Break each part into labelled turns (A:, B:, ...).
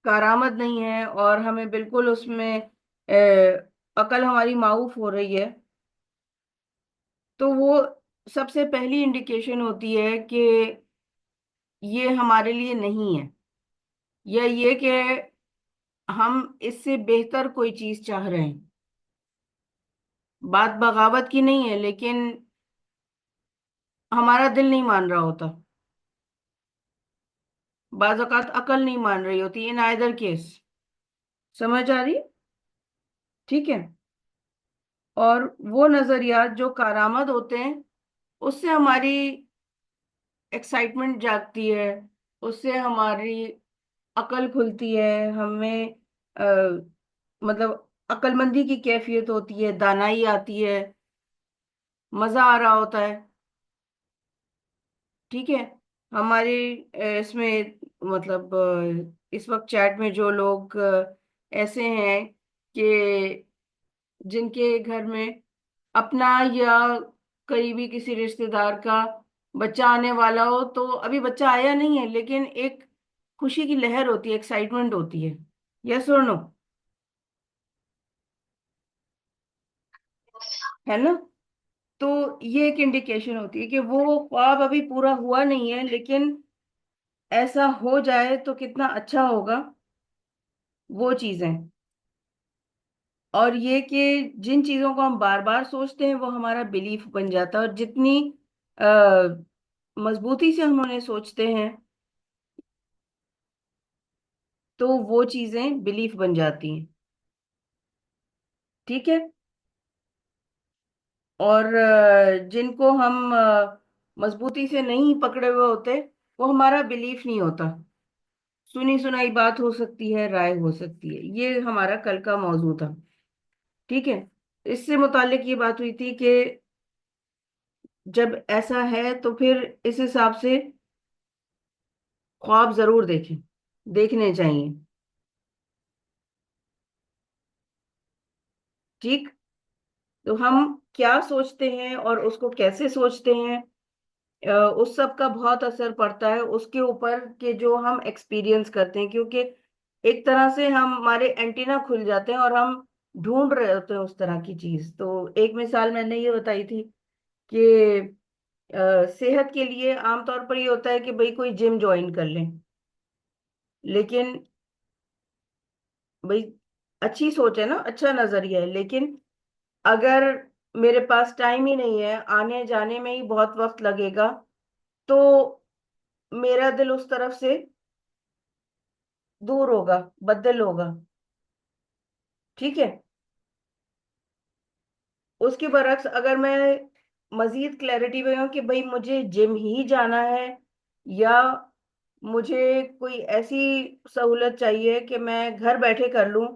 A: कारामद नहीं है और हमें बिल्कुल उसमें अकल हमारी माऊफ हो रही है, तो वो सबसे पहली इंडिकेशन होती है कि ये हमारे लिए नहीं है, या ये कि हम इससे बेहतर कोई चीज चाह रहे हैं। बात बगावत की नहीं है, लेकिन हमारा दिल नहीं मान रहा होता, बाज औकात अकल नहीं मान रही होती, इन आइदर केस। समझ आ रही है? ठीक है। और वो नजरियात जो कारामद होते हैं, उससे हमारी एक्साइटमेंट जागती है, उससे हमारी अकल खुलती है, हमें आ, मतलब अक्लमंदी की कैफियत होती है, दानाई आती है, मजा आ रहा होता है। ठीक है। हमारे इसमें मतलब इस वक्त चैट में जो लोग ऐसे हैं कि जिनके घर में अपना या करीबी किसी रिश्तेदार का बच्चा आने वाला हो, तो अभी बच्चा आया नहीं है, लेकिन एक खुशी की लहर होती है, एक्साइटमेंट होती है। यस और नो? है ना? तो ये एक इंडिकेशन होती है कि वो ख्वाब अभी पूरा हुआ नहीं है, लेकिन ऐसा हो जाए तो कितना अच्छा होगा, वो चीजें। और ये कि जिन चीजों को हम बार बार सोचते हैं वो हमारा बिलीफ बन जाता है, और जितनी आ, मजबूती से हम उन्हें सोचते हैं, तो वो चीजें बिलीफ बन जाती हैं। ठीक है। और जिनको हम मजबूती से नहीं पकड़े हुए होते, वो हमारा बिलीफ नहीं होता। सुनी सुनाई बात हो सकती है, राय हो सकती है। ये हमारा कल का मौजू था। ठीक है। इससे मुतालिक ये बात हुई थी कि जब ऐसा है तो फिर इस हिसाब से ख्वाब जरूर देखें, देखने चाहिए। ठीक। तो हम क्या सोचते हैं और उसको कैसे सोचते हैं, उस सब का बहुत असर पड़ता है उसके ऊपर कि जो हम एक्सपीरियंस करते हैं, क्योंकि एक तरह से हम हमारे एंटीना खुल जाते हैं और हम ढूंढ रहे होते हैं उस तरह की चीज। तो एक मिसाल मैंने ये बताई थी कि सेहत के लिए आमतौर पर ये होता है कि भाई कोई जिम ज्वाइन कर लें, लेकिन भाई अच्छी सोच है ना, अच्छा नजरिया है, लेकिन अगर मेरे पास टाइम ही नहीं है, आने जाने में ही बहुत वक्त लगेगा, तो मेरा दिल उस तरफ से दूर होगा, बदल होगा। ठीक है। उसके बरक्स अगर मैं मजीद क्लैरिटी में हूँ कि भाई मुझे जिम ही जाना है, या मुझे कोई ऐसी सहूलत चाहिए कि मैं घर बैठे कर लूं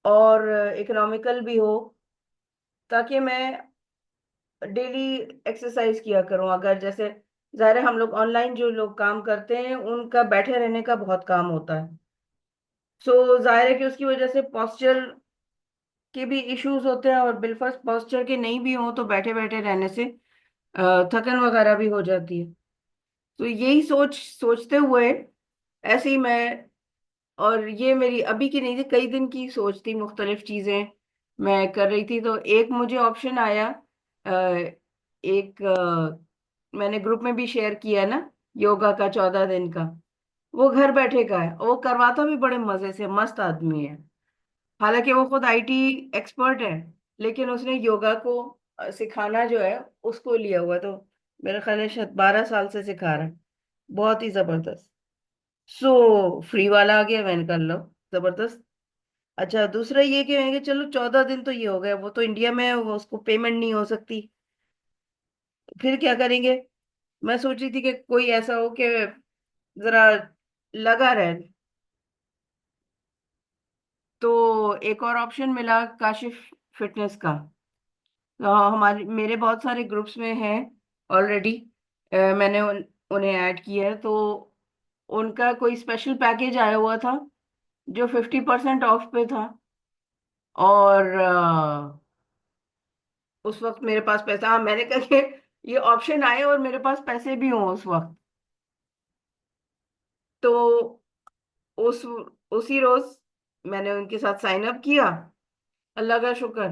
A: और इकोनॉमिकल भी हो, ताकि मैं डेली एक्सरसाइज किया करूं। अगर जैसे जाहिर है हम लोग ऑनलाइन जो लोग काम करते हैं उनका बैठे रहने का बहुत काम होता है, सो जाहिर है कि उसकी वजह से पोस्चर के भी इश्यूज होते हैं, और बिलफर्स्ट पोस्चर के नहीं भी हो तो बैठे बैठे रहने से थकन वगैरह भी हो जाती है। तो यही सोचते हुए ऐसे ही मैं, और ये मेरी अभी की नहीं थी, कई दिन की सोच थी, मुख्तलिफ चीजें मैं कर रही थी, तो एक मुझे ऑप्शन आया। अ, एक मैंने ग्रुप में भी शेयर किया है ना, योगा का 14 दिन का। वो घर बैठे का है, वो करवाता भी बड़े मजे से, मस्त आदमी है। हालांकि वो खुद आईटी एक्सपर्ट है, लेकिन उसने योगा को सिखाना जो है उसको लिया हुआ, तो मेरा ख्याल है शायद 12 साल से सिखा रहा है। बहुत ही जबरदस्त। सो फ्री वाला आ गया, मैंने कर लो, जबरदस्त। अच्छा, दूसरा ये कि मैंने कहा, चलो 14 दिन तो ये हो गया, वो तो इंडिया में है, वो उसको पेमेंट नहीं हो सकती, फिर क्या करेंगे? मैं सोच रही थी कि कोई ऐसा हो कि जरा लगा रहे। तो एक और ऑप्शन मिला, काशिफ फिटनेस का। तो हमारे मेरे बहुत सारे ग्रुप्स में हैं ऑलरेडी, मैंने उन्हें ऐड किया है। तो उनका कोई स्पेशल पैकेज आया हुआ था जो 50% ऑफ पे था, और उस वक्त मेरे पास पैसा, हाँ, मैंने कहा कि ये ऑप्शन आए और मेरे पास पैसे भी हों उस वक्त, तो उस उसी रोज मैंने उनके साथ साइन अप किया। अल्लाह का शुक्र।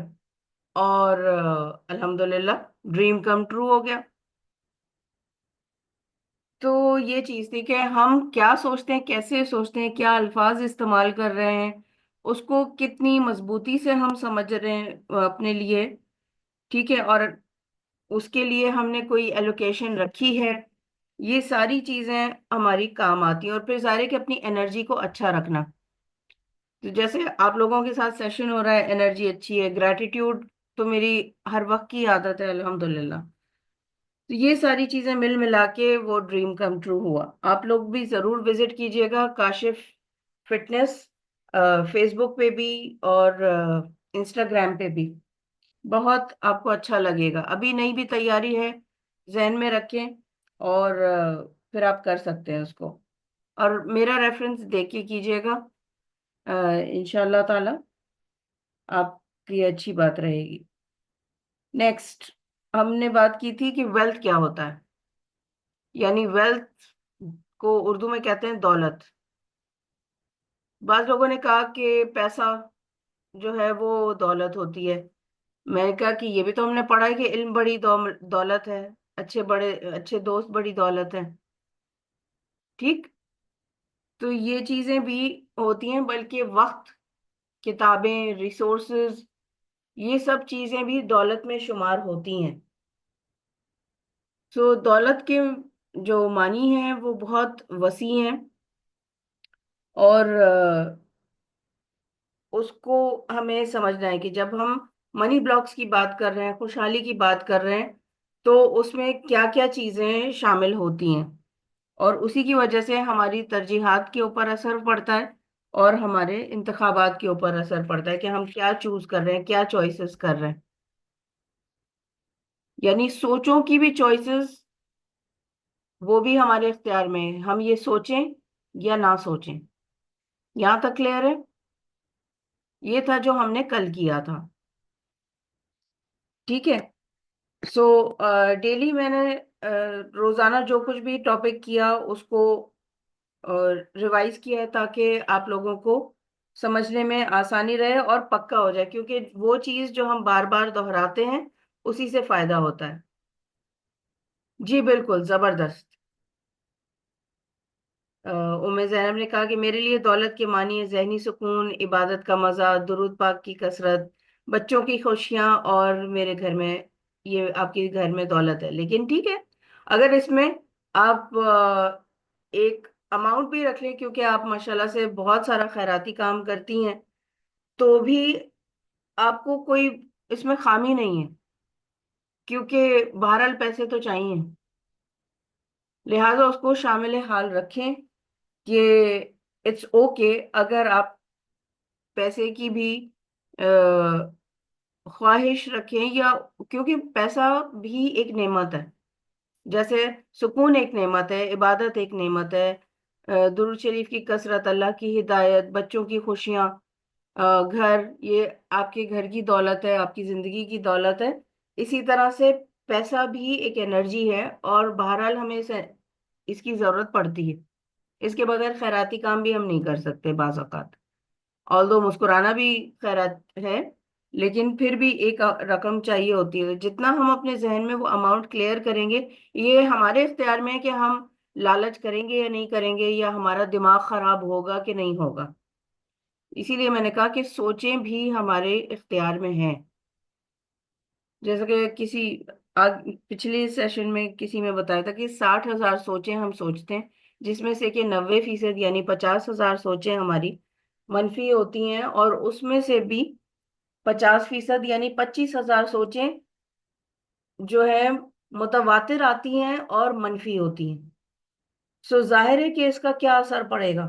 A: और अल्हम्दुलिल्लाह ड्रीम कम ट्रू हो गया। तो ये चीज थी कि हम क्या सोचते हैं, कैसे सोचते हैं, क्या अल्फाज इस्तेमाल कर रहे हैं, उसको कितनी मजबूती से हम समझ रहे हैं अपने लिए। ठीक है। और उसके लिए हमने कोई एलोकेशन रखी है। ये सारी चीजें हमारी काम आती हैं। और फिर सारे की अपनी एनर्जी को अच्छा रखना। तो जैसे आप लोगों के साथ सेशन हो रहा है, एनर्जी अच्छी है, ग्रैटिट्यूड तो मेरी हर वक्त की आदत है अल्हम्दुलिल्लाह। तो ये सारी चीजें मिल मिला के वो ड्रीम कम ट्रू हुआ। आप लोग भी जरूर विजिट कीजिएगा काशिफ फिटनेस, फेसबुक पे भी और इंस्टाग्राम पे भी। बहुत आपको अच्छा लगेगा। अभी नई भी तैयारी है, जहन में रखें। और फिर आप कर सकते हैं उसको। और मेरा रेफरेंस देख के कीजिएगा। इंशाल्लाह ताला आपकी अच्छी बात रहेगी। नेक्स्ट, हमने बात की थी कि वेल्थ क्या होता है। यानी वेल्थ को उर्दू में कहते हैं दौलत। बाज लोगों ने कहा कि पैसा जो है वो दौलत होती है। मैंने कहा कि ये भी तो हमने पढ़ा है कि इल्म बड़ी दौलत है। अच्छे दोस्त बड़ी दौलत है। ठीक। तो ये चीजें भी होती हैं, बल्कि वक्त, किताबें, रिसोर्सेज, ये सब चीजें भी दौलत में शुमार होती हैं। तो दौलत के जो मानी हैं वो बहुत वसी हैं। और उसको हमें समझना है कि जब हम मनी ब्लॉक्स की बात कर रहे हैं, खुशहाली की बात कर रहे हैं, तो उसमें क्या क्या चीजें शामिल होती हैं। और उसी की वजह से हमारी तरजीहात के ऊपर असर पड़ता है। और हमारे इंतखाबात के ऊपर असर पड़ता है कि हम क्या चूज कर रहे हैं, क्या चॉइसेस कर रहे हैं। यानी सोचों की भी चॉइसेस, वो भी हमारे इख्तियार में है। हम ये सोचें या ना सोचें। यहाँ तक क्लियर है। ये था जो हमने कल किया था। ठीक है। सो डेली मैंने रोजाना जो कुछ भी टॉपिक किया उसको रिवाइज किया है, ताकि आप लोगों को समझने में आसानी रहे और पक्का हो जाए। क्योंकि वो चीज जो हम बार बार दोहराते हैं, उसी से फायदा होता है। जी बिल्कुल जबरदस्त। उम्मे जैनब ने कहा कि मेरे लिए दौलत के मानी है जहनी सुकून, इबादत का मजा, दुरूद पाक की कसरत, बच्चों की खुशियां और मेरे घर में। ये आपके घर में दौलत है, लेकिन ठीक है, अगर इसमें आप एक अमाउंट भी रख लें, क्योंकि आप माशाल्लाह से बहुत सारा खैराती काम करती हैं, तो भी आपको कोई इसमें खामी नहीं है। क्योंकि बहरहाल पैसे तो चाहिए। लिहाजा उसको शामिल हाल रखें कि इट्स ओके अगर आप पैसे की भी ख्वाहिश रखें, या क्योंकि पैसा भी एक नेमत है। जैसे सुकून एक नेमत है, इबादत एक नेमत है, दुरूद शरीफ की कसरत, अल्लाह की हिदायत, बच्चों की खुशियां, घर, ये आपके घर की दौलत है, आपकी जिंदगी की दौलत है। इसी तरह से पैसा भी एक एनर्जी है, और बहरहाल हमें इसकी जरूरत पड़ती है। इसके बगैर खैराती काम भी हम नहीं कर सकते बाज़ औक़ात। ऑल्दो मुस्कुराना भी खैरात है, लेकिन फिर भी एक रकम चाहिए होती है। जितना हम अपने जहन में वो अमाउंट क्लियर करेंगे, ये हमारे इख्तियार में है कि हम लालच करेंगे या नहीं करेंगे, या हमारा दिमाग खराब होगा कि नहीं होगा। इसीलिए मैंने कहा कि सोचें भी हमारे इख्तियार में हैं। जैसे कि पिछले सेशन में किसी में बताया था कि 60,000 सोचें हम सोचते हैं, जिसमें से कि 90% यानी 50,000 सोचें हमारी मनफी होती हैं, और उसमें से भी 50% यानी 25,000 सोचें जो है मुतवातिर आती हैं और मनफी होती हैं। सो जाहिर है कि इसका क्या असर पड़ेगा।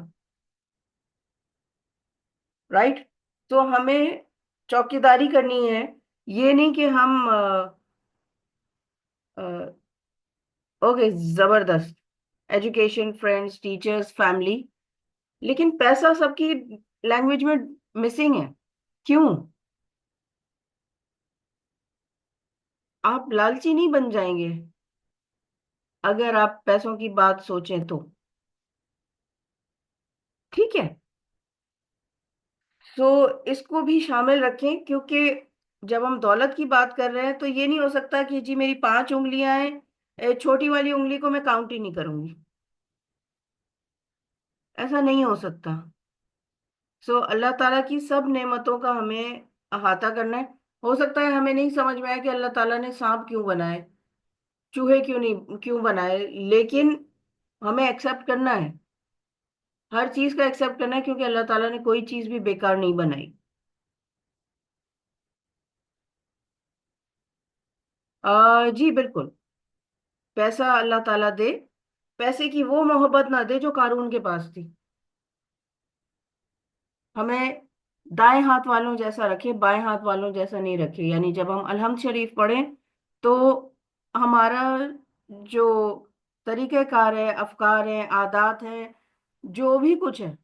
A: राइट। तो हमें चौकीदारी करनी है। ये नहीं कि हम ओके जबरदस्त, एजुकेशन, फ्रेंड्स, टीचर्स, फैमिली, लेकिन पैसा सबकी लैंग्वेज में मिसिंग है। क्यों? आप लालची नहीं बन जाएंगे अगर आप पैसों की बात सोचें तो। ठीक है। तो इसको भी शामिल रखें, क्योंकि जब हम दौलत की बात कर रहे हैं तो ये नहीं हो सकता कि जी मेरी 5 उंगलियां हैं, छोटी वाली उंगली को मैं काउंट ही नहीं करूंगी। ऐसा नहीं हो सकता। सो अल्लाह ताला की सब नेमतों का हमें अहाता करना है। हो सकता है हमें नहीं समझ में आया कि अल्लाह ताला ने सांप क्यों बनाए, चूहे क्यों नहीं क्यों बनाए, लेकिन हमें एक्सेप्ट करना है। हर चीज का एक्सेप्ट करना है, क्योंकि अल्लाह ताला ने कोई चीज भी बेकार नहीं बनाई। जी बिल्कुल। पैसा अल्लाह ताला दे, पैसे की वो मोहब्बत ना दे जो कारून के पास थी। हमें दाएं हाथ वालों जैसा रखे, बाएं हाथ वालों जैसा नहीं रखे। यानी जब हम अलहम्द शरीफ पढ़ें तो हमारा जो तरीक़ेकार है, अफकार है, आदात है, जो भी कुछ है,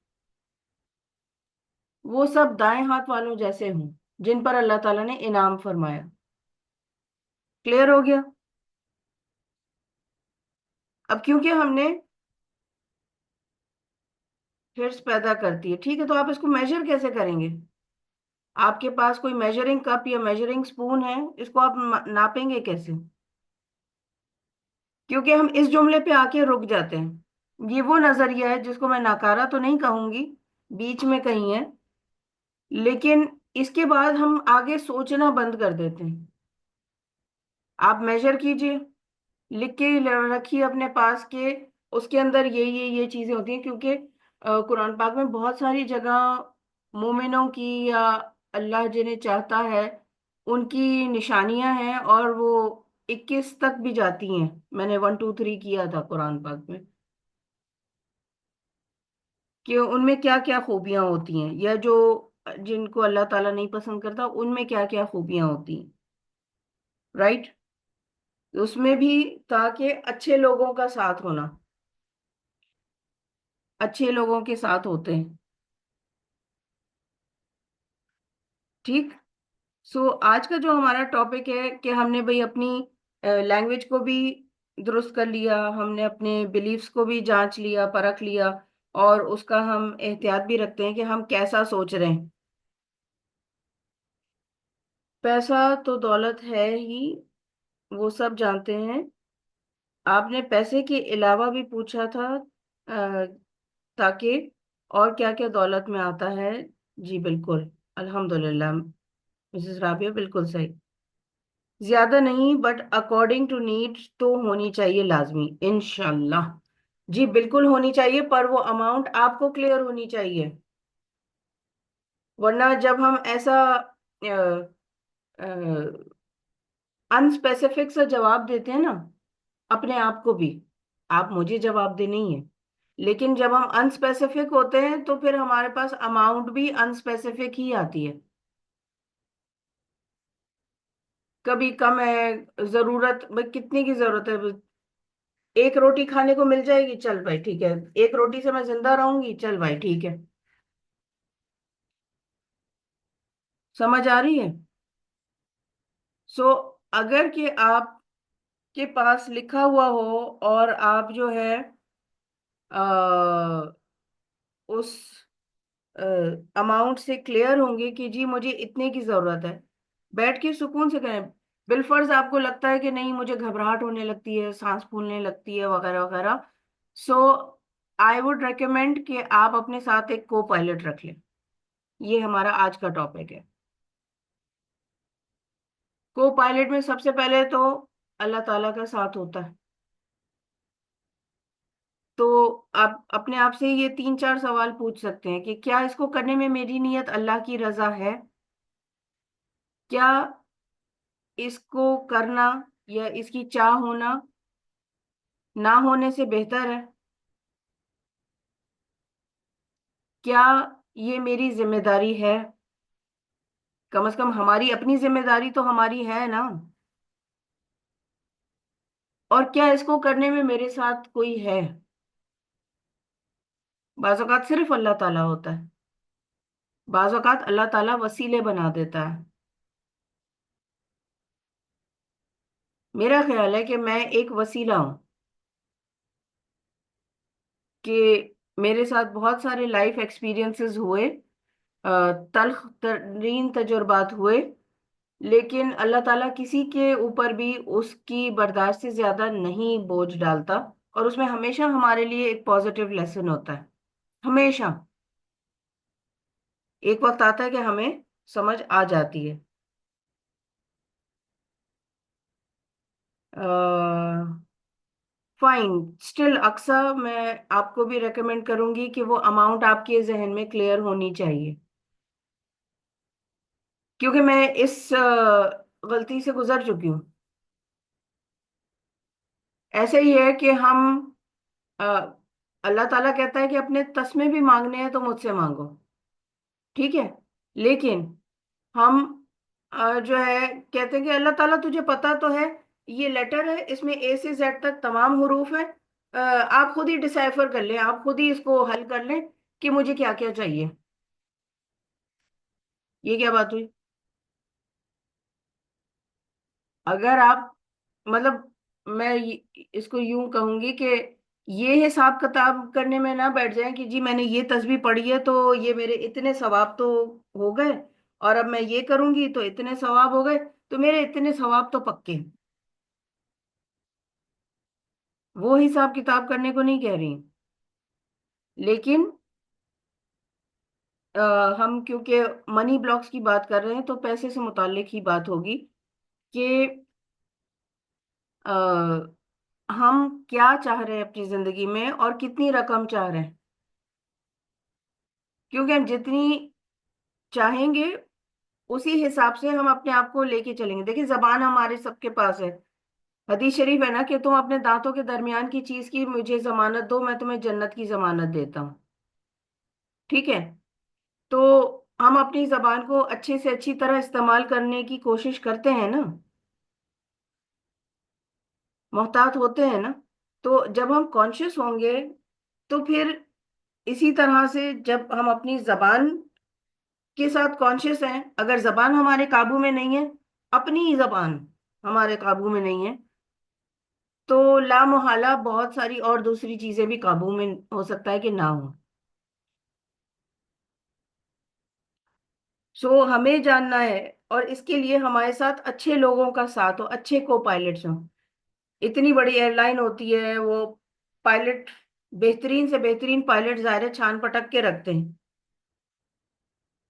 A: वो सब दाएं हाथ वालों जैसे हों, जिन पर अल्लाह ताला ने इनाम फरमाया। क्लियर हो गया? अब क्योंकि हमने हिर्स पैदा करती है, ठीक है, तो आप इसको मेजर कैसे करेंगे? आपके पास कोई मेजरिंग कप या मेजरिंग स्पून है, इसको आप नापेंगे कैसे? क्योंकि हम इस जुमले पे आके रुक जाते हैं। ये वो नजरिया है जिसको मैं नकारा तो नहीं कहूंगी, बीच में कहीं है, लेकिन इसके बाद हम आगे सोचना बंद कर देते हैं। आप मेजर कीजिए, लिख के रखिए अपने पास के, उसके अंदर ये चीजें होती हैं, क्योंकि कुरान पाक में बहुत सारी जगह मोमिनों की या अल्लाह जिन्हें चाहता है उनकी निशानियां हैं, और वो 21 तक भी जाती हैं। मैंने 1 2 3 किया था कुरान पाक में, कि उनमें क्या क्या खूबियां होती हैं, या जो जिनको अल्लाह ताला नहीं पसंद करता उनमें क्या क्या खूबियां होती हैं। राइट? उसमें भी ताकि अच्छे लोगों का साथ होना, अच्छे लोगों के साथ होते हैं। ठीक। सो आज का जो हमारा टॉपिक है कि हमने भाई अपनी लैंग्वेज को भी दुरुस्त कर लिया, हमने अपने बिलीफ्स को भी जांच लिया, परख लिया, और उसका हम एहतियात भी रखते हैं कि हम कैसा सोच रहे हैं। पैसा तो दौलत है ही, वो सब जानते हैं। आपने पैसे के अलावा भी पूछा था, अ, ताकि और क्या क्या दौलत में आता है। जी बिल्कुल, अल्हम्दुलिल्लाह, मिसेस राबिया बिल्कुल सही। ज्यादा नहीं, बट अकॉर्डिंग टू नीड तो होनी चाहिए लाजमी, इंशाल्लाह। जी बिल्कुल होनी चाहिए, पर वो अमाउंट आपको क्लियर होनी चाहिए। वरना जब हम ऐसा अनस्पेसिफिक सा जवाब देते हैं ना, अपने आप को भी, आप मुझे जवाब दे नहीं है, लेकिन जब हम अनस्पेसिफिक होते हैं तो फिर हमारे पास अमाउंट भी अनस्पेसिफिक ही आती है। कभी कम है, जरूरत भाई कितने की जरूरत है? एक रोटी खाने को मिल जाएगी, चल भाई ठीक है, एक रोटी से मैं जिंदा रहूंगी, चल भाई ठीक है। समझ आ रही है? सो अगर कि आपके पास लिखा हुआ हो, और आप जो है आ, उस अमाउंट से क्लियर होंगे कि जी मुझे इतने की जरूरत है, बैठ के सुकून से करें। बिलफर्ज आपको लगता है कि नहीं, मुझे घबराहट होने लगती है, सांस फूलने लगती है, वगैरह वगैरह, सो आई वुड रेकमेंड कि आप अपने साथ एक को पायलट रख लें। ये हमारा आज का टॉपिक है। को पायलट में सबसे पहले तो अल्लाह ताला का साथ होता है। तो आप अपने आप से ये 3 4 सवाल पूछ सकते हैं कि क्या इसको करने में मेरी नीयत अल्लाह की रजा है? क्या इसको करना या इसकी चाह होना ना होने से बेहतर है? क्या ये मेरी जिम्मेदारी है? कम से कम हमारी अपनी जिम्मेदारी तो हमारी है ना। और क्या इसको करने में मेरे साथ कोई है? बाज़ औक़ात सिर्फ अल्लाह ताला होता है, बाज़ औक़ात अल्लाह ताला वसीले बना देता है। मेरा ख्याल है कि मैं एक वसीला हूँ, कि मेरे साथ बहुत सारे लाइफ एक्सपीरियंसेस हुए तल्ख तरीन तजुर्बात हुए, लेकिन अल्लाह ताला किसी के ऊपर भी उसकी बर्दाश्त से ज्यादा नहीं बोझ डालता। और उसमें हमेशा हमारे लिए एक पॉजिटिव लेसन होता है, हमेशा। एक वक्त आता है कि हमें समझ आ जाती है। फाइन, स्टिल अक्सा मैं आपको भी रेकमेंड करूंगी कि वो अमाउंट आपके जहन में क्लियर होनी चाहिए, क्योंकि मैं इस गलती से गुजर चुकी हूँ। ऐसे ही है कि हम अ, अल्लाह ताला कहता है कि अपने तस्मे भी मांगने हैं तो मुझसे मांगो, ठीक है। लेकिन हम जो है कहते हैं कि अल्लाह ताला तुझे पता तो है, ये लेटर है, इसमें ए से जेड तक तमाम हुरूफ है, आप खुद ही डिसाइफर कर लें, आप खुद ही इसको हल कर लें कि मुझे क्या क्या चाहिए। ये क्या बात हुई? अगर आप मतलब, मैं इसको यूं कहूंगी कि ये हिसाब किताब करने में ना बैठ जाएं कि जी मैंने ये तस्बीह पढ़ी है तो ये मेरे इतने सवाब तो हो गए, और अब मैं ये करूंगी तो इतने सवाब हो गए, तो मेरे इतने सवाब तो पक्के हैं। वो हिसाब किताब करने को नहीं कह रही। लेकिन हम क्योंकि मनी ब्लॉक्स की बात कर रहे हैं तो पैसे से मुताल्लिक ही बात होगी कि हम क्या चाह रहे हैं अपनी जिंदगी में और कितनी रकम चाह रहे हैं। क्योंकि हम जितनी चाहेंगे उसी हिसाब से हम अपने आप को लेके चलेंगे। देखिए, जबान हमारे सबके पास है। हदीस शरीफ है ना कि तुम अपने दांतों के दरमियान की चीज की मुझे जमानत दो, मैं तुम्हें जन्नत की जमानत देता हूँ, ठीक है। तो हम अपनी जबान को अच्छे से अच्छी तरह इस्तेमाल करने की कोशिश करते हैं ना, मोहतात होते हैं ना। तो जब हम कॉन्शियस होंगे तो फिर इसी तरह से जब हम अपनी जबान के साथ कॉन्शियस हैं, अगर जबान हमारे काबू में नहीं है, अपनी ही जबान हमारे काबू में नहीं है, तो लामोहला बहुत सारी और दूसरी चीजें भी काबू में हो सकता है कि ना हो। सो हमें जानना है, और इसके लिए हमारे साथ अच्छे लोगों का साथ हो, अच्छे को पायलट्स हो। इतनी बड़ी एयरलाइन होती है, वो पायलट बेहतरीन से बेहतरीन पायलट ज़ाहिर है छान पटक के रखते हैं।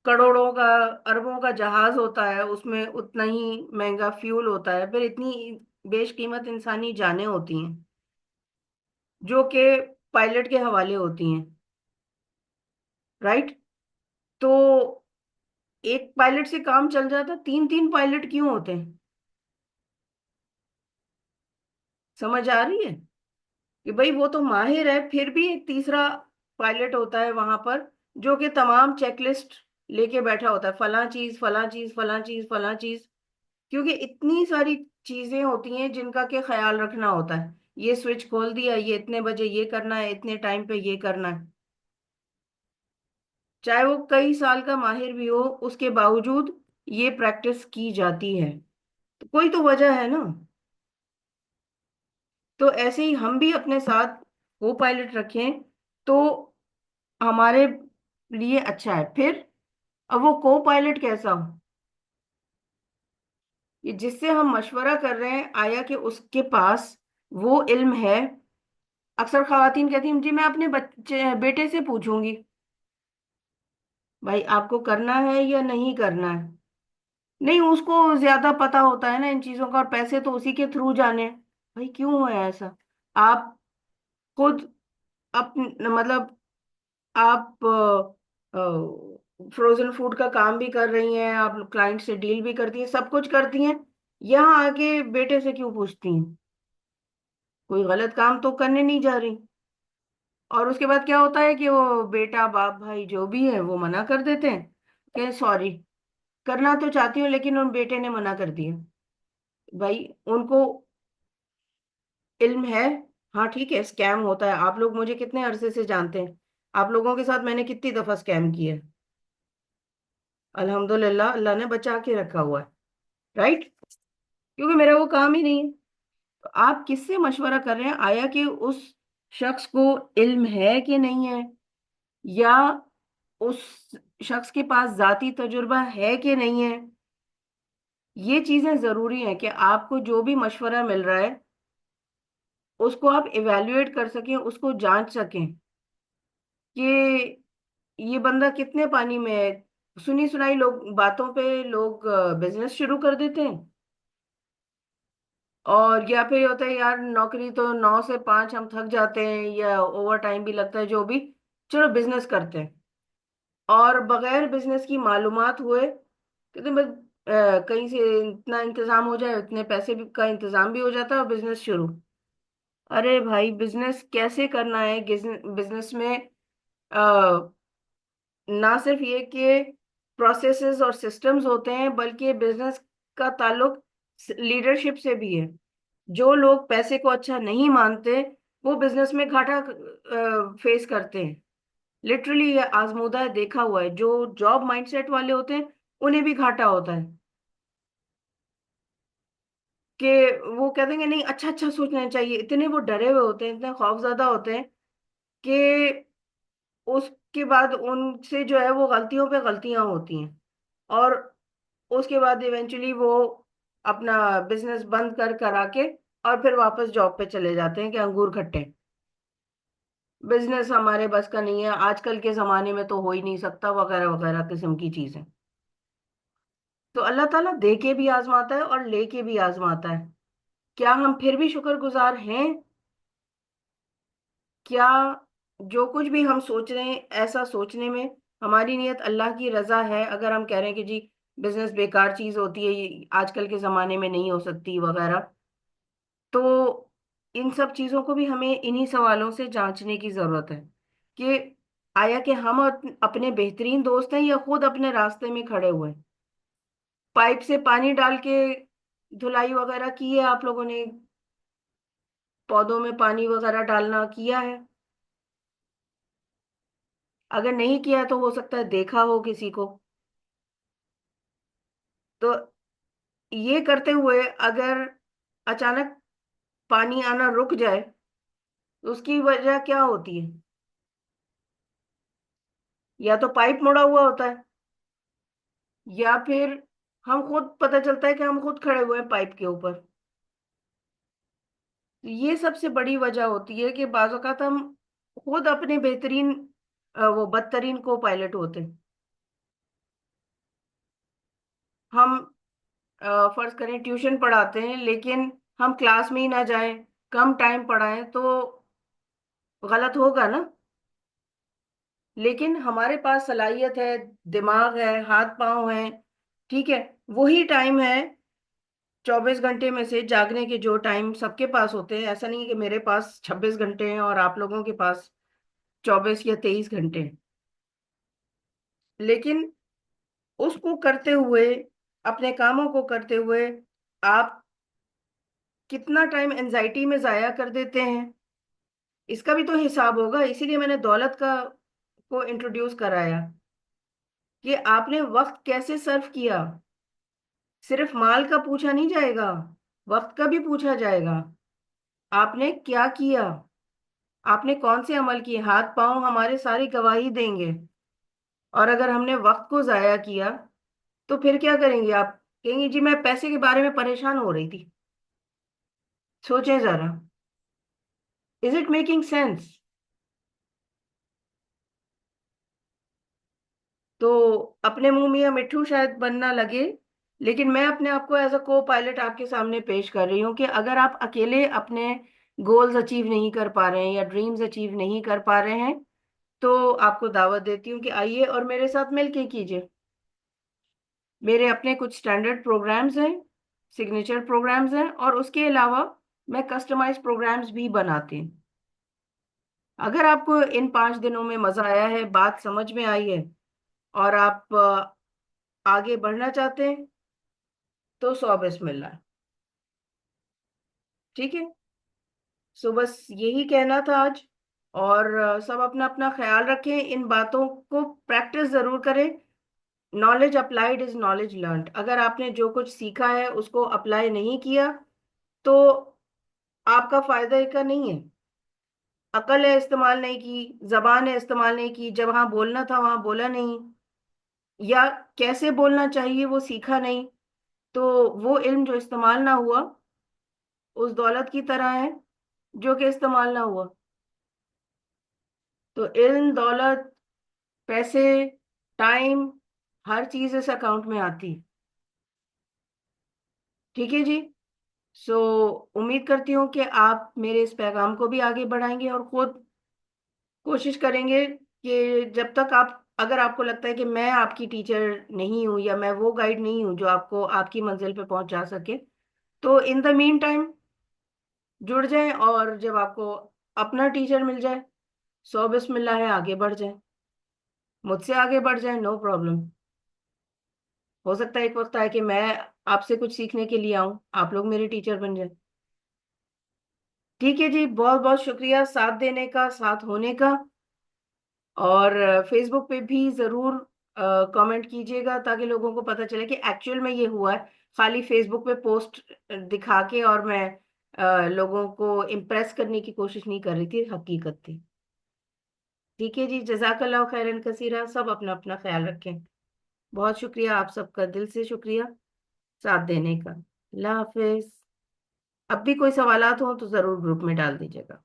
A: करोड़ों का, अरबों का जहाज होता है, उसमें उतना ही महंगा फ्यूल होता है, फिर इतनी बेशकीमत इंसानी जानें होती हैं जो कि पायलट के हवाले होती हैं, राइट। तो एक पायलट से काम चल जाता, तीन तीन पायलट क्यों होते हैं? समझ आ रही है कि भाई वो तो माहिर है, फिर भी एक तीसरा पायलट होता है वहां पर जो कि तमाम चेकलिस्ट लेके बैठा होता है, फला चीज फला चीज फला चीज फला चीज। क्योंकि इतनी सारी चीजें होती हैं जिनका के ख्याल रखना होता है। ये स्विच खोल दिया, ये इतने बजे ये करना है, इतने टाइम पे ये करना है। चाहे वो कई साल का माहिर भी हो, उसके बावजूद ये प्रैक्टिस की जाती है, तो कोई तो वजह है ना। तो ऐसे ही हम भी अपने साथ को पायलट रखें तो हमारे लिए अच्छा है। फिर अब वो को पायलट कैसा हो, ये जिससे हम मशवरा कर रहे हैं, आया कि उसके पास वो इल्म है। अक्सर खवातीन कहती हैं जी मैं अपने बच्चे बेटे से पूछूंगी, भाई आपको करना है या नहीं करना है? नहीं, उसको ज्यादा पता होता है ना इन चीजों का, और पैसे तो उसी के थ्रू जाने हैं। भाई क्यों है ऐसा? आप खुद मतलब आप फ्रोजन फूड का काम भी कर रही हैं, आप क्लाइंट से डील भी करती हैं, सब कुछ करती हैं, यहाँ आके बेटे से क्यों पूछती हैं? कोई गलत काम तो करने नहीं जा रही। और उसके बाद क्या होता है कि वो बेटा बाप भाई जो भी है वो मना कर देते हैं कि सॉरी, करना तो चाहती हूँ लेकिन उन बेटे ने मना कर दिया। भाई उनको इल्म है। हाँ ठीक है, स्कैम होता है, आप लोग मुझे कितने अरसे से जानते हैं, आप लोगों के साथ मैंने कितनी दफा स्कैम किया है। अल्हम्दुलिल्लाह अल्लाह ने बचा के रखा हुआ है, राइट। क्योंकि मेरा वो काम ही नहीं है। तो आप किससे मशवरा कर रहे हैं, आया कि उस शख्स को इल्म है कि नहीं है, या उस शख्स के पास जाती तजुर्बा है कि नहीं है। ये चीजें जरूरी हैं कि आपको जो भी मशवरा मिल रहा है उसको आप इवेल्युएट कर सकें, उसको जांच सकें कि ये बंदा कितने पानी में है। सुनी सुनाई लोग बातों पे लोग बिजनेस शुरू कर देते हैं। और या फिर ये होता है यार नौकरी तो 9 से 5 हम थक जाते हैं या ओवर टाइम भी लगता है जो भी, चलो बिजनेस करते हैं। और बगैर बिजनेस की मालूमात हुए कहते हैं बस कहीं से इतना इंतजाम हो जाए, उतने पैसे भी का इंतजाम भी हो जाता है और बिजनेस शुरू। अरे भाई बिजनेस कैसे करना है, बिजनेस में ना सिर्फ ये कि प्रोसेसेस और सिस्टम्स होते हैं, बल्कि बिजनेस का ताल्लुक लीडरशिप से भी है। जो लोग पैसे को अच्छा नहीं मानते वो बिजनेस में घाटा फेस करते हैं। लिटरली ये आजमूदा है, देखा हुआ है। जो जॉब माइंडसेट वाले होते हैं उन्हें भी घाटा होता है कि वो कहते हैं कि नहीं अच्छा अच्छा सोचना चाहिए। इतने वो डरे हुए होते हैं, इतने खौफजदा होते हैं कि उसके बाद उनसे जो है वो गलतियों पे गलतियां होती हैं। और उसके बाद इवेंचुअली वो अपना बिजनेस बंद कर करा के और फिर वापस जॉब पे चले जाते हैं कि अंगूर खट्टे। बिजनेस हमारे बस का नहीं है, आजकल के जमाने में तो हो ही नहीं सकता, वगैरह वगैरह किस्म की चीजें। तो अल्लाह ताला दे के भी आजमाता है और लेके भी आजमाता है। क्या हम फिर भी शुक्रगुजार हैं? क्या जो कुछ भी हम सोच रहे हैं ऐसा सोचने में हमारी नीयत अल्लाह की रजा है? अगर हम कह रहे हैं कि जी बिजनेस बेकार चीज होती है, ये आजकल के जमाने में नहीं हो सकती वगैरह, तो इन सब चीजों को भी हमें इन्हीं सवालों से जांचने की जरूरत है कि आया कि हम अपने बेहतरीन दोस्त हैं या खुद अपने रास्ते में खड़े हुए हैं। पाइप से पानी डाल के धुलाई वगैरह की है आप लोगों ने? पौधों में पानी वगैरह डालना किया है? अगर नहीं किया तो हो सकता है देखा हो किसी को। तो ये करते हुए अगर अचानक पानी आना रुक जाए तो उसकी वजह क्या होती है? या तो पाइप मुड़ा हुआ होता है, या फिर हम खुद, पता चलता है कि हम खुद खड़े हुए हैं पाइप के ऊपर। तो ये सबसे बड़ी वजह होती है कि बाज़ औक़ात हम खुद अपने बेहतरीन वो बदतरीन को पायलट होते हैं। हम फर्ज करें ट्यूशन पढ़ाते हैं लेकिन हम क्लास में ही ना जाएं, कम टाइम पढ़ाएं तो गलत होगा ना। लेकिन हमारे पास सलाहियत है, दिमाग है, हाथ पांव है, ठीक है, वही टाइम है 24 घंटे में से जागने के जो टाइम सबके पास होते हैं। ऐसा नहीं है कि मेरे पास 26 घंटे हैं और आप लोगों के पास 24 या 23 घंटे हैं। लेकिन उसको करते हुए, अपने कामों को करते हुए आप कितना टाइम एंजाइटी में जाया कर देते हैं, इसका भी तो हिसाब होगा। इसीलिए मैंने दौलत का को इंट्रोड्यूस कराया कि आपने वक्त कैसे सर्व किया। सिर्फ माल का पूछा नहीं जाएगा, वक्त का भी पूछा जाएगा। आपने क्या किया, आपने कौन से अमल किए? हाथ पांव हमारे सारी गवाही देंगे। और अगर हमने वक्त को जाया किया तो फिर क्या करेंगे आप? कहेंगे जी मैं पैसे के बारे में परेशान हो रही थी। सोचें जरा, इज इट मेकिंग सेंस? तो अपने मुंह मियां मिट्ठू शायद बनना लगे, लेकिन मैं अपने आप को एज अ को पायलट आपके सामने पेश कर रही हूँ कि अगर आप अकेले अपने गोल्स अचीव नहीं कर पा रहे हैं या ड्रीम्स अचीव नहीं कर पा रहे हैं, तो आपको दावत देती हूँ कि आइए और मेरे साथ मिलके कीजिए। मेरे अपने कुछ स्टैंडर्ड प्रोग्राम्स हैं, सिग्नेचर प्रोग्राम्स हैं, और उसके अलावा मैं कस्टमाइज प्रोग्राम्स भी बनाती हूँ। अगर आपको इन 5 दिनों में मजा आया है, बात समझ में आई है और आप आगे बढ़ना चाहते हैं तो 100 बिस्मिल्लाह। ठीक है। सो बस यही कहना था आज। और सब अपना अपना ख्याल रखें, इन बातों को प्रैक्टिस जरूर करें। Knowledge applied is knowledge learned. अगर आपने जो कुछ सीखा है उसको अप्लाई नहीं किया तो आपका फायदा का नहीं है। अकल है इस्तेमाल नहीं की, जबान है इस्तेमाल नहीं की, जब वहां बोलना था वहां बोला नहीं, या कैसे बोलना चाहिए वो सीखा नहीं, तो वो इल्म जो इस्तेमाल ना हुआ उस दौलत की तरह है जो कि इस्तेमाल ना हुआ। तो इल्म, दौलत, पैसे, टाइम, हर चीज इस अकाउंट में आती। ठीक है जी। सो उम्मीद करती हूँ कि आप मेरे इस पैगाम को भी आगे बढ़ाएंगे और खुद कोशिश करेंगे कि जब तक आप, अगर आपको लगता है कि मैं आपकी टीचर नहीं हूँ या मैं वो गाइड नहीं हूँ जो आपको आपकी मंजिल पे पहुंचा सके, तो इन द मीन टाइम जुड़ जाएं, और जब आपको अपना टीचर मिल जाए, सौ बिस्मिल्लाह है, आगे बढ़ जाए, मुझसे आगे बढ़ जाए, नो प्रॉब्लम। हो सकता है एक वक्त आए कि मैं आपसे कुछ सीखने के लिए आऊं, आप लोग मेरे टीचर बन जाए। ठीक है जी, बहुत बहुत शुक्रिया साथ देने का, साथ होने का। और फेसबुक पे भी जरूर कमेंट कीजिएगा ताकि लोगों को पता चले कि एक्चुअल में ये हुआ है। खाली फेसबुक पे पोस्ट दिखा के और मैं लोगों को इम्प्रेस करने की कोशिश नहीं कर रही थी, हकीकत थी। ठीक है जी, जजाकल्लाह खैरन कसीरा, सब अपना अपना ख्याल रखें। बहुत शुक्रिया आप सबका, दिल से शुक्रिया साथ देने का। अल्लाह हाफिज। अब भी कोई सवालात हो तो जरूर ग्रुप में डाल दीजिएगा।